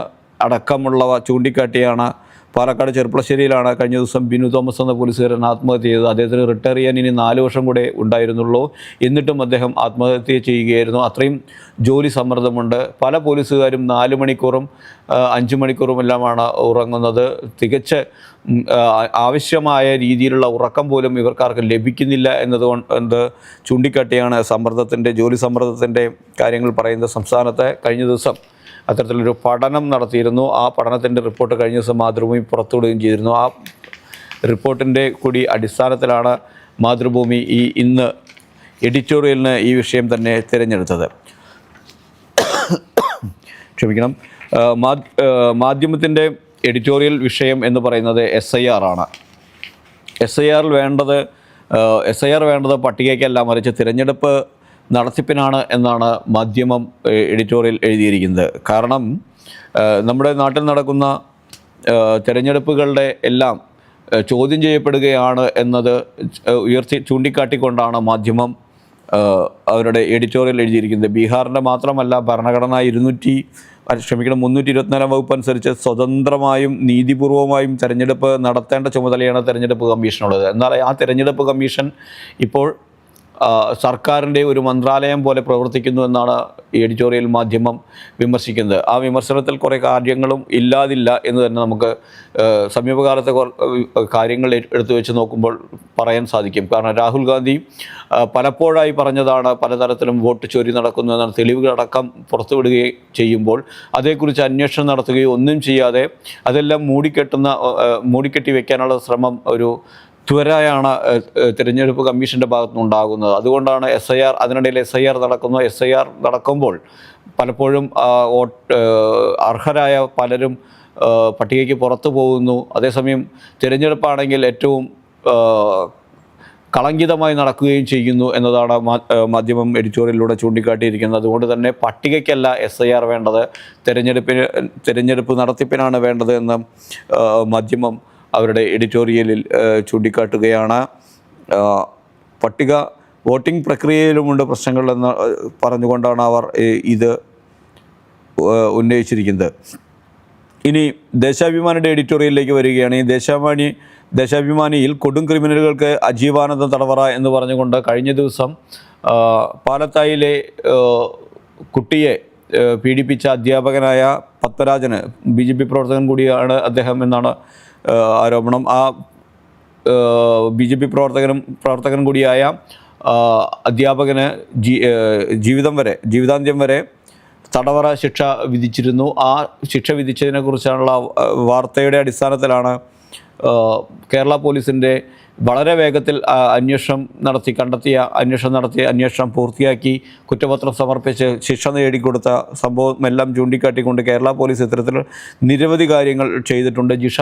അടക്കമുള്ളവ ചൂണ്ടിക്കാട്ടിയാണ്. പാലക്കാട് ചെർപ്പളശ്ശേരിയിലാണ് കഴിഞ്ഞ ദിവസം ബിനു തോമസ് എന്ന പോലീസുകാരൻ ആത്മഹത്യ ചെയ്തത്. അദ്ദേഹത്തിന് റിട്ടയർ ചെയ്യാൻ ഇനി 4 വർഷം കൂടെ ഉണ്ടായിരുന്നുള്ളൂ. എന്നിട്ടും അദ്ദേഹം ആത്മഹത്യ ചെയ്യുകയായിരുന്നു. അത്രയും ജോലി സമ്മർദ്ദമുണ്ട്. പല പോലീസുകാരും 4 മണിക്കൂറും 5 മണിക്കൂറും എല്ലാമാണ് ഉറങ്ങുന്നത്. തികച്ച് ആവശ്യമായ രീതിയിലുള്ള ഉറക്കം പോലും ഇവർക്കാർക്ക് ലഭിക്കുന്നില്ല എന്നതുകൊണ്ട് ചൂണ്ടിക്കാട്ടിയാണ് ജോലി സമ്മർദ്ദത്തിൻ്റെ കാര്യങ്ങൾ പറയുന്നത്. സംസ്ഥാനത്തെ കഴിഞ്ഞ ദിവസം അത്തരത്തിലൊരു പഠനം നടത്തിയിരുന്നു. ആ പഠനത്തിൻ്റെ റിപ്പോർട്ട് കഴിഞ്ഞ ദിവസം മാതൃഭൂമി പുറത്തുവിടുകയും ചെയ്തിരുന്നു. ആ റിപ്പോർട്ടിൻ്റെ കൂടി അടിസ്ഥാനത്തിലാണ് മാതൃഭൂമി ഇന്ന് എഡിറ്റോറിയലിന് ഈ വിഷയം തന്നെ തിരഞ്ഞെടുത്തത്. ക്ഷമിക്കണം. മാധ്യമത്തിൻ്റെ എഡിറ്റോറിയൽ വിഷയം എന്ന് പറയുന്നത് SIR ആണ്. SIR വേണ്ടത് പട്ടികയ്ക്കല്ല, മറിച്ച് തിരഞ്ഞെടുപ്പ് നടത്തിപ്പിനാണ് എന്നാണ് മാധ്യമം എഡിറ്റോറിയൽ എഴുതിയിരിക്കുന്നത്. കാരണം നമ്മുടെ നാട്ടിൽ നടക്കുന്ന തിരഞ്ഞെടുപ്പുകളുടെ എല്ലാം ചോദ്യം ചെയ്യപ്പെടുകയാണ് എന്നത് ചൂണ്ടിക്കാട്ടിക്കൊണ്ടാണ് മാധ്യമം അവരുടെ എഡിറ്റോറിയൽ എഴുതിയിരിക്കുന്നത്. ബീഹാറിൻ്റെ മാത്രമല്ല, ഭരണഘടന 324 വകുപ്പ് അനുസരിച്ച് സ്വതന്ത്രമായും നീതിപൂർവമായും തിരഞ്ഞെടുപ്പ് നടത്തേണ്ട ചുമതലയാണ് തിരഞ്ഞെടുപ്പ് കമ്മീഷനുള്ളത്. എന്നാൽ ആ തിരഞ്ഞെടുപ്പ് കമ്മീഷൻ ഇപ്പോൾ സർക്കാരിൻ്റെ ഒരു മന്ത്രാലയം പോലെ പ്രവർത്തിക്കുന്നു എന്നാണ് ഈ എഡിറ്റോറിയൽ മാധ്യമം വിമർശിക്കുന്നത്. ആ വിമർശനത്തിൽ കുറേ കാര്യങ്ങളും ഇല്ലാതില്ല എന്ന് തന്നെ നമുക്ക് സമീപകാലത്തെ കാര്യങ്ങൾ എടുത്തു വെച്ച് നോക്കുമ്പോൾ പറയാൻ സാധിക്കും. കാരണം രാഹുൽ ഗാന്ധി പലപ്പോഴായി പറഞ്ഞതാണ് പലതരത്തിലും വോട്ട് ചോരി നടക്കുന്നു എന്നാണ് തെളിവുകളടക്കം പുറത്തുവിടുകയും ചെയ്യുമ്പോൾ അതേക്കുറിച്ച് അന്വേഷണം നടത്തുകയോ ഒന്നും ചെയ്യാതെ അതെല്ലാം മൂടിക്കെട്ടി വയ്ക്കാനുള്ള ശ്രമം ഒരു ത്വരയാണ് തിരഞ്ഞെടുപ്പ് കമ്മീഷൻ്റെ ഭാഗത്തുനിന്നുണ്ടാകുന്നത്. അതുകൊണ്ടാണ് അതിനിടയിൽ SIR നടക്കുന്നു. SIR നടക്കുമ്പോൾ പലപ്പോഴും അർഹരായ പലരും പട്ടികയ്ക്ക് പുറത്തു പോകുന്നു. അതേസമയം തിരഞ്ഞെടുപ്പാണെങ്കിൽ ഏറ്റവും കളങ്കിതമായി നടക്കുകയും ചെയ്യുന്നു എന്നതാണ് മാധ്യമം എഡിറ്റോറിയലിലൂടെ ചൂണ്ടിക്കാട്ടിയിരിക്കുന്നത്. അതുകൊണ്ട് തന്നെ പട്ടികയ്ക്കല്ല SIR വേണ്ടത്, തിരഞ്ഞെടുപ്പ് നടത്തിപ്പിനാണ് വേണ്ടത് എന്ന് മാധ്യമം അവരുടെ എഡിറ്റോറിയലിൽ ചൂണ്ടിക്കാട്ടുകയാണ്. വോട്ടിംഗ് പ്രക്രിയയിലുമുണ്ട് പ്രശ്നങ്ങളെന്ന് പറഞ്ഞുകൊണ്ടാണ് അവർ ഇത് ഉന്നയിച്ചിരിക്കുന്നത്. ഇനി ദേശാഭിമാനിയുടെ എഡിറ്റോറിയലിലേക്ക് വരികയാണ്. ഈ ദേശാഭിമാനിയിൽ കൊടും ക്രിമിനലുകൾക്ക് അജീവാനന്ദ തടവറ എന്ന് പറഞ്ഞുകൊണ്ട് കഴിഞ്ഞ ദിവസം പാലത്തായിലെ കുട്ടിയെ പീഡിപ്പിച്ച അധ്യാപകനായ പത്മരാജന് BJP പ്രവർത്തകൻ കൂടിയാണ് അദ്ദേഹം എന്നാണ് ആരോപണം. ആ BJP പ്രവർത്തകൻ കൂടിയായ അധ്യാപകന് ജീവിതാന്ത്യം വരെ തടവറ ശിക്ഷ വിധിച്ചിരുന്നു. ആ ശിക്ഷ വിധിച്ചതിനെക്കുറിച്ചുള്ള വാർത്തയുടെ അടിസ്ഥാനത്തിലാണ് കേരള പോലീസിൻ്റെ വളരെ വേഗത്തിൽ അന്വേഷണം പൂർത്തിയാക്കി കുറ്റപത്രം സമർപ്പിച്ച് ശിക്ഷ നേടിക്കൊടുത്ത സംഭവം എല്ലാം ചൂണ്ടിക്കാട്ടിക്കൊണ്ട് കേരള പോലീസ് ഇത്തരത്തിൽ നിരവധി കാര്യങ്ങൾ ചെയ്തിട്ടുണ്ട്. ജിഷ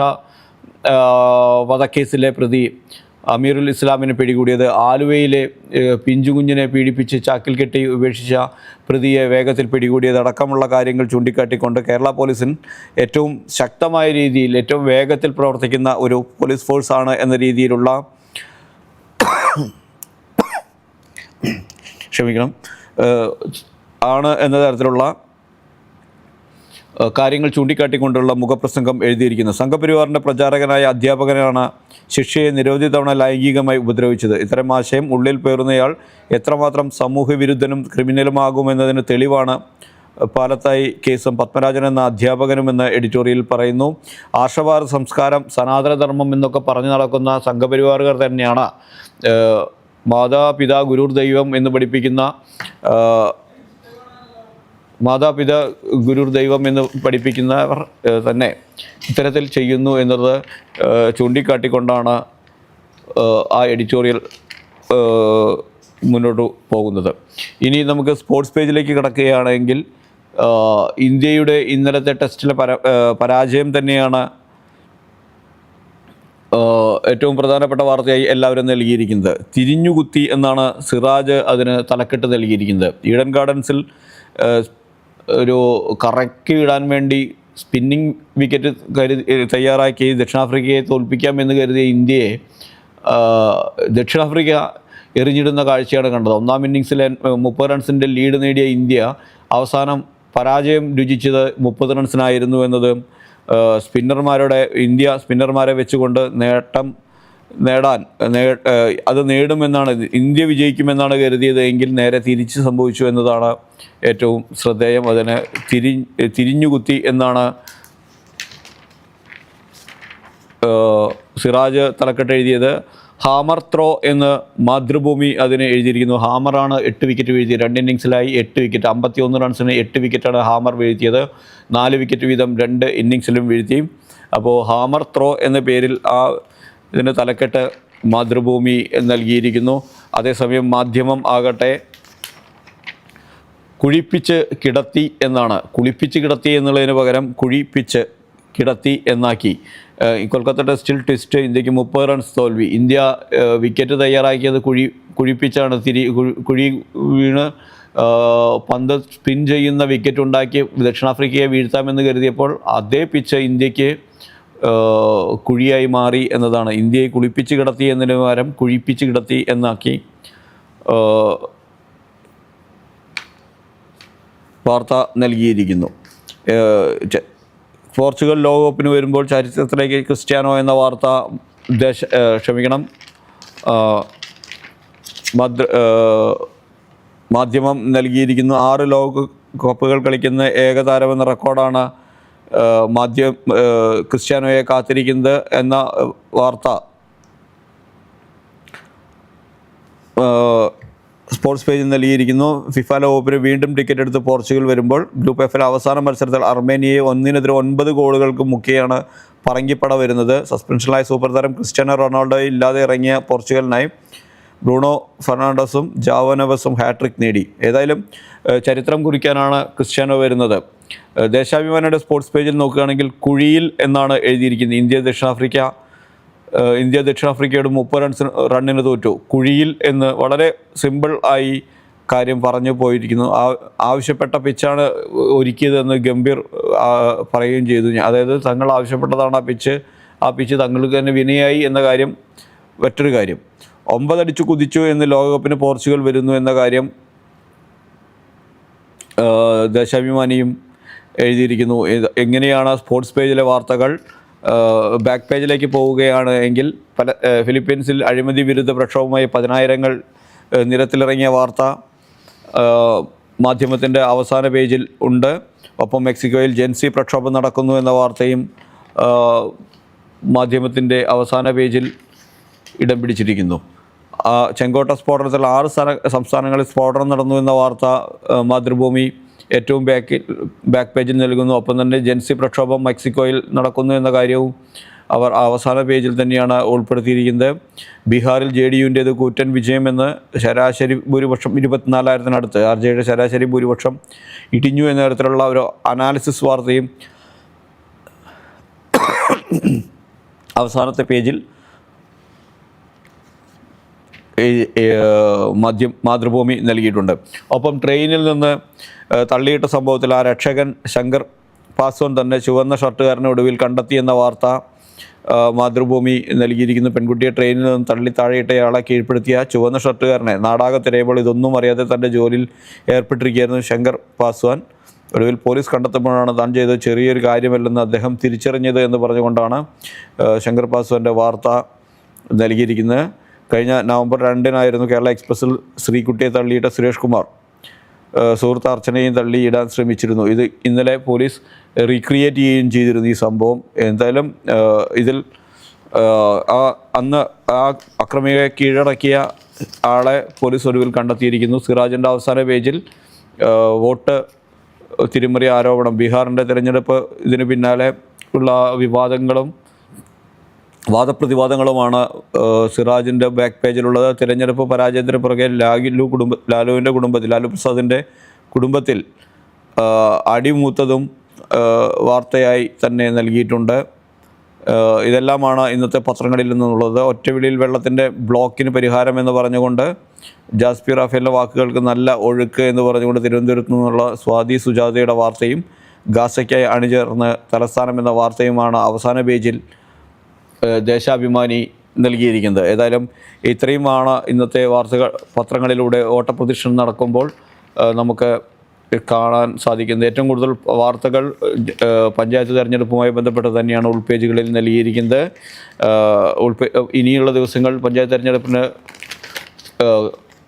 വധക്കേസിലെ പ്രതി അമീറുൽ ഇസ്ലാമിനെ പിടികൂടിയത്, ആലുവയിലെ പിഞ്ചുകുഞ്ഞിനെ പീഡിപ്പിച്ച് ചാക്കിൽ കെട്ടി ഉപേക്ഷിച്ച പ്രതിയെ വേഗത്തിൽ പിടികൂടിയത് അടക്കമുള്ള കാര്യങ്ങൾ ചൂണ്ടിക്കാട്ടിക്കൊണ്ട് കേരള പോലീസിന് ഏറ്റവും ശക്തമായ രീതിയിൽ ഏറ്റവും വേഗത്തിൽ പ്രവർത്തിക്കുന്ന ഒരു പോലീസ് ഫോഴ്സാണ് എന്ന രീതിയിലുള്ള ആണ് എന്ന തരത്തിലുള്ള കാര്യങ്ങൾ ചൂണ്ടിക്കാട്ടിക്കൊണ്ടുള്ള മുഖപ്രസംഗം എഴുതിയിരിക്കുന്നത്. സംഘപരിവാറിൻ്റെ പ്രചാരകനായ അധ്യാപകനാണ് ശിക്ഷയെ നിരവധി തവണ ലൈംഗികമായി ഉപദ്രവിച്ചത്. ഇത്തരം ആശയം ഉള്ളിൽ പേറുന്നയാൾ എത്രമാത്രം സമൂഹവിരുദ്ധനും ക്രിമിനലുമാകുമെന്നതിന് തെളിവാണ് പാലത്തായി കേസും പത്മരാജൻ എന്ന അധ്യാപകനുമെന്ന് എഡിറ്റോറിയൽ പറയുന്നു. ആർഷഭാരത സംസ്കാരം, സനാതനധർമ്മം എന്നൊക്കെ പറഞ്ഞു നടക്കുന്ന സംഘപരിവാറുകാർ തന്നെയാണ് മാതാപിതാ ഗുരുർ ദൈവം എന്ന് പഠിപ്പിക്കുന്ന പഠിപ്പിക്കുന്നവർ തന്നെ ഇത്തരത്തിൽ ചെയ്യുന്നു എന്നത് ചൂണ്ടിക്കാട്ടിക്കൊണ്ടാണ് ആ എഡിറ്റോറിയൽ മുന്നോട്ട് പോകുന്നത്. ഇനി നമുക്ക് സ്പോർട്സ് പേജിലേക്ക് കിടക്കുകയാണെങ്കിൽ ഇന്ത്യയുടെ ഇന്നലത്തെ ടെസ്റ്റിലെ പരാജയം തന്നെയാണ് ഏറ്റവും പ്രധാനപ്പെട്ട വാർത്തയായി എല്ലാവരും നൽകിയിരിക്കുന്നത്. തിരിഞ്ഞുകുത്തി എന്നാണ് സിറാജ് അതിന് തലക്കെട്ട് നൽകിയിരിക്കുന്നത്. ഈഡൻ ഗാർഡൻസിൽ ഒരു കറക്കി ഇടാൻ വേണ്ടി സ്പിന്നിങ് വിക്കറ്റ് തയ്യാറാക്കി ദക്ഷിണാഫ്രിക്കയെ തോൽപ്പിക്കാമെന്ന് കരുതിയ ഇന്ത്യയെ ദക്ഷിണാഫ്രിക്ക എറിഞ്ഞിടുന്ന കാഴ്ചയാണ് കണ്ടത്. ഒന്നാം ഇന്നിങ്സിലെ 30 റൺസിൻ്റെ ലീഡ് നേടിയ ഇന്ത്യ അവസാനം പരാജയം രുചിച്ചത് 30 റൺസിനായിരുന്നു എന്നത് ഇന്ത്യ സ്പിന്നർമാരെ വെച്ചുകൊണ്ട് അത് നേടുമെന്നാണ്, ഇന്ത്യ വിജയിക്കുമെന്നാണ് കരുതിയത് എങ്കിൽ നേരെ തിരിച്ച് സംഭവിച്ചു എന്നതാണ് ഏറ്റവും ശ്രദ്ധേയം. അതിന് തിരിഞ്ഞുകുത്തി എന്നാണ് സിറാജ് തലക്കെട്ട് എഴുതിയത്. ഹാമർ ത്രോ എന്ന് മാതൃഭൂമി അതിനെ എഴുതിയിരിക്കുന്നു. ഹാമറാണ് 8 വിക്കറ്റ് വീഴ്ത്തിയത്. 2 ഇന്നിങ്സിലായി 8 വിക്കറ്റ്, 51 റൺസിന് 8 വിക്കറ്റാണ് ഹാമർ വീഴ്ത്തിയത്. 4 വിക്കറ്റ് വീതം 2 ഇന്നിങ്സിലും വീഴ്ത്തി. അപ്പോൾ ഹാമർ ത്രോ എന്ന പേരിൽ ഇതിന് തലക്കെട്ട് മാതൃഭൂമി നൽകിയിരിക്കുന്നു. അതേസമയം മാധ്യമം ആകട്ടെ കുഴിപ്പിച്ച് കിടത്തി എന്നാണ്. കുളിപ്പിച്ച് കിടത്തി എന്നുള്ളതിന് പകരം കുഴിപ്പിച്ച് കിടത്തി എന്നാക്കി. കൊൽക്കത്ത ടെസ്റ്റിൽ ട്വിസ്റ്റ്, ഇന്ത്യക്ക് 30 റൺസ് തോൽവി. ഇന്ത്യ വിക്കറ്റ് തയ്യാറാക്കിയത് കുഴിപ്പിച്ചാണ്. കുഴി വീണ് പന്ത് സ്പിൻ ചെയ്യുന്ന വിക്കറ്റ് ഉണ്ടാക്കി ദക്ഷിണാഫ്രിക്കയെ വീഴ്ത്താമെന്ന് കരുതിയപ്പോൾ അതേ പിച്ച് ഇന്ത്യക്ക് കുഴിയായി മാറി എന്നതാണ്. ഇന്ത്യയെ കുളിപ്പിച്ച് കിടത്തി എന്നതിന് പകരം കുഴിപ്പിച്ച് കിടത്തി എന്നാക്കി വാർത്ത നൽകിയിരിക്കുന്നു. പോർച്ചുഗൽ ലോകകപ്പിന് വരുമ്പോൾ ചരിത്രത്തിലേക്ക് ക്രിസ്ത്യാനോ എന്ന വാർത്ത മാധ്യമം നൽകിയിരിക്കുന്നു. 6 ലോകകപ്പുകൾ കളിക്കുന്ന ഏകതാരമെന്ന റെക്കോർഡാണ് ക്രിസ്ത്യാനോയെ കാത്തിരിക്കുന്നത് എന്ന വാർത്ത സ്പോർട്സ് പേജിൽ നൽകിയിരിക്കുന്നു. ഫിഫ ലോകകപ്പിന് വീണ്ടും ടിക്കറ്റ് എടുത്ത് പോർച്ചുഗൽ വരുമ്പോൾ ഗ്രൂപ്പ് എഫിലെ അവസാന മത്സരത്തിൽ അർമേനിയയെ 1-9 ഗോളുകൾക്ക് മുക്കിയാണ് പറങ്കിപ്പട വരുന്നത്. സസ്പെൻഷനിലായ സൂപ്പർ താരം ക്രിസ്ത്യാനോ റൊണാൾഡോയെ ഇല്ലാതെ ഇറങ്ങിയ പോർച്ചുഗലിനായി ബ്രൂണോ ഫെർണാണ്ടസും ജാവനവസും ഹാട്രിക് നേടി. ഏതായാലും ചരിത്രം കുറിക്കാനാണ് ക്രിസ്ത്യാനോ വരുന്നത്. ദേശാഭിമാനിയുടെ സ്പോർട്സ് പേജിൽ നോക്കുകയാണെങ്കിൽ കുഴിയിൽ എന്നാണ് എഴുതിയിരിക്കുന്നത്. ഇന്ത്യ ദക്ഷിണാഫ്രിക്കയോട് 30 റണ്ണിന് തോറ്റു. കുഴിയിൽ എന്ന് വളരെ സിമ്പിൾ ആയി കാര്യം പറഞ്ഞു പോയിരിക്കുന്നു. ആവശ്യപ്പെട്ട പിച്ചാണ് ഒരുക്കിയതെന്ന് ഗംഭീർ പറയുകയും ചെയ്തു. അതായത് തങ്ങൾ ആവശ്യപ്പെട്ടതാണ് ആ പിച്ച് തങ്ങൾക്ക് തന്നെ വിനയായി എന്ന കാര്യം മറ്റൊരു കാര്യം. 9 അടിച്ചു കുതിച്ചു എന്ന് ലോകകപ്പിന് പോർച്ചുഗൽ വരുന്നു എന്ന കാര്യം ദേശാഭിമാനിയും എഴുതിയിരിക്കുന്നു. എങ്ങനെയാണ് സ്പോർട്സ് പേജിലെ വാർത്തകൾ? ബാക്ക് പേജിലേക്ക് പോവുകയാണ് എങ്കിൽ ഫിലിപ്പീൻസിൽ അഴിമതി വിരുദ്ധ പ്രക്ഷോഭവുമായി 10,000 നിരത്തിലിറങ്ങിയ വാർത്ത മാധ്യമത്തിൻ്റെ അവസാന പേജിൽ ഉണ്ട്. ഒപ്പം മെക്സിക്കോയിൽ ജെൻസി പ്രക്ഷോഭം നടക്കുന്നു എന്ന വാർത്തയും മാധ്യമത്തിൻ്റെ അവസാന പേജിൽ ഇടം പിടിച്ചിരിക്കുന്നു. ചെങ്കോട്ട സ്ഫോടനത്തിൽ 6 സംസ്ഥാനങ്ങളിൽ സ്ഫോടനം നടന്നു എന്ന വാർത്ത മാതൃഭൂമി ഏറ്റവും ബാക്ക് പേജിൽ നൽകുന്നു. ഒപ്പം തന്നെ ജെൻസി പ്രക്ഷോഭം മെക്സിക്കോയിൽ നടക്കുന്നു എന്ന കാര്യവും അവർ അവസാന പേജിൽ തന്നെയാണ് ഉൾപ്പെടുത്തിയിരിക്കുന്നത്. ബീഹാറിൽ JDUവിൻ്റേത് കൂറ്റൻ വിജയമെന്ന്, ശരാശരി ഭൂരിപക്ഷം 24,000-അടുത്ത്, RJയുടെ ശരാശരി ഭൂരിപക്ഷം ഇടിഞ്ഞു എന്ന തരത്തിലുള്ള ഒരു അനാലിസിസ് വാർത്തയും അവസാനത്തെ പേജിൽ മാതൃഭൂമി നൽകിയിട്ടുണ്ട്. ഒപ്പം ട്രെയിനിൽ നിന്ന് തള്ളിയിട്ട സംഭവത്തിൽ ആ രക്ഷകൻ ശങ്കർ പാസ്വാൻ തന്നെ ചുവന്ന ഷർട്ടുകാരനെ ഒടുവിൽ കണ്ടെത്തിയെന്ന വാർത്ത മാതൃഭൂമി നൽകിയിരിക്കുന്നു. പെൺകുട്ടിയെ ട്രെയിനിൽ നിന്ന് തള്ളി താഴെയിട്ടയാളെ കീഴ്പ്പെടുത്തിയ ചുവന്ന ഷർട്ടുകാരനെ നാടാകെ തിരയുമ്പോൾ ഇതൊന്നും അറിയാതെ തൻ്റെ ജോലിയിൽ ഏർപ്പെട്ടിരിക്കുകയായിരുന്നു ശങ്കർ പാസ്വാൻ. ഒടുവിൽ പോലീസ് കണ്ടെത്തുമ്പോഴാണ് താൻ ചെയ്തത് ചെറിയൊരു കാര്യമല്ലെന്ന് അദ്ദേഹം തിരിച്ചറിഞ്ഞത് എന്ന് പറഞ്ഞുകൊണ്ടാണ് ശങ്കർ പാസ്വാൻ്റെ വാർത്ത നൽകിയിരിക്കുന്നത്. കഴിഞ്ഞ നവംബർ 2-നായിരുന്നു കേരള എക്സ്പ്രസ്സിൽ ശ്രീകുട്ടിയെ തള്ളിയിട്ട സുരേഷ് കുമാർ സുഹൃത്ത് അർച്ചനയും തള്ളിയിടാൻ ശ്രമിച്ചിരുന്നു. ഇത് ഇന്നലെ പോലീസ് റീക്രിയേറ്റ് ചെയ്യുകയും ചെയ്തിരുന്നു ഈ സംഭവം. എന്തായാലും ഇതിൽ അന്ന് ആ അക്രമിയെ കീഴടക്കിയ ആളെ പോലീസ് ഒടുവിൽ കണ്ടെത്തിയിരിക്കുന്നു. സിറാജിൻ്റെ അവസാന പേജിൽ വോട്ട് തിരിമറി ആരോപണം, ബീഹാറിൻ്റെ തിരഞ്ഞെടുപ്പ്, ഇതിന് പിന്നാലെ ഉള്ള വിവാദങ്ങളും വാദപ്രതിവാദങ്ങളുമാണ് സിറാജിൻ്റെ ബാക്ക് പേജിലുള്ളത്. തിരഞ്ഞെടുപ്പ് പരാജയത്തിന് പുറകെ ലാലുവിൻ്റെ കുടുംബത്തിൽ, ലാലു പ്രസാദിൻ്റെ കുടുംബത്തിൽ അടിമൂത്തതും വാർത്തയായി തന്നെ നൽകിയിട്ടുണ്ട്. ഇതെല്ലാമാണ് ഇന്നത്തെ പത്രങ്ങളിൽ നിന്നുള്ളത്. ഒറ്റവിളിയിൽ വെള്ളത്തിൻ്റെ ബ്ലോക്കിന് പരിഹാരം എന്ന് പറഞ്ഞുകൊണ്ട് ജാസ്പി റാഫേലിൻ്റെ വാക്കുകൾക്ക് നല്ല ഒഴുക്ക് എന്ന് പറഞ്ഞുകൊണ്ട് തിരുവനന്തപുരത്തു നിന്നുള്ള സ്വാതി സുജാതയുടെ വാർത്തയും ഗാസയ്ക്കായി അണിചേർന്ന് തലസ്ഥാനം എന്ന വാർത്തയുമാണ് അവസാന പേജിൽ ദേശാഭിമാനി നൽകിയിരിക്കുന്നത്. ഏതായാലും ഇത്രയുമാണ് ഇന്നത്തെ പത്രങ്ങളിലൂടെ ഓട്ടപ്രദക്ഷിണം നടക്കുമ്പോൾ നമുക്ക് കാണാൻ സാധിക്കുന്നത്. ഏറ്റവും കൂടുതൽ വാർത്തകൾ പഞ്ചായത്ത് തെരഞ്ഞെടുപ്പുമായി ബന്ധപ്പെട്ട് തന്നെയാണ് ഉൾപേജുകളിൽ നൽകിയിരിക്കുന്നത്. ഇനിയുള്ള ദിവസങ്ങൾ പഞ്ചായത്ത് തെരഞ്ഞെടുപ്പിന്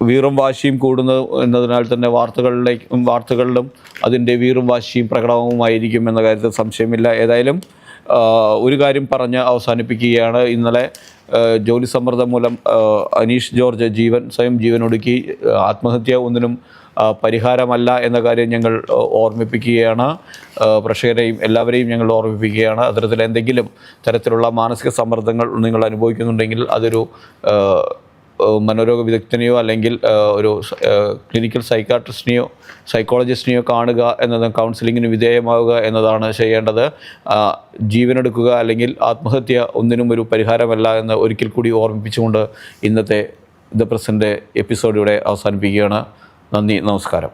വീറും വാശിയും കൂടുന്നു എന്നതിനാൽ തന്നെ വാർത്തകളിലും അതിൻ്റെ വീറും വാശിയും പ്രകടവുമായിരിക്കും എന്ന കാര്യത്തിൽ സംശയമില്ല. ഏതായാലും ഒരു കാര്യം പറഞ്ഞ് അവസാനിപ്പിക്കുകയാണ്. ഇന്നലെ ജോലി സമ്മർദ്ദം മൂലം അനീഷ് ജോർജ് സ്വയം ജീവനൊടുക്കി. ആത്മഹത്യ ഒന്നിനും പരിഹാരമല്ല എന്ന കാര്യം ഞങ്ങൾ ഓർമ്മിപ്പിക്കുകയാണ്. പ്രേക്ഷകരെയും എല്ലാവരെയും ഞങ്ങൾ ഓർമ്മിപ്പിക്കുകയാണ്. അത്തരത്തിൽ എന്തെങ്കിലും തരത്തിലുള്ള മാനസിക സമ്മർദ്ദങ്ങൾ നിങ്ങൾ അനുഭവിക്കുന്നുണ്ടെങ്കിൽ അതൊരു മനോരോഗ വിദഗ്ധനെയോ അല്ലെങ്കിൽ ഒരു ക്ലിനിക്കൽ സൈക്കോളജിസ്റ്റിനെയോ കാണുക എന്നതും കൗൺസിലിങ്ങിന് വിധേയമാവുക എന്നതാണ് ചെയ്യേണ്ടത്. ജീവനെടുക്കുക അല്ലെങ്കിൽ ആത്മഹത്യ ഒന്നിനും ഒരു പരിഹാരമല്ല എന്ന് ഒരിക്കൽ കൂടി ഓർമ്മിപ്പിച്ചുകൊണ്ട് ഇന്നത്തെ ദ പ്രസിൻ്റെ എപ്പിസോഡ് ഇവിടെ അവസാനിപ്പിക്കുകയാണ്. നന്ദി, നമസ്കാരം.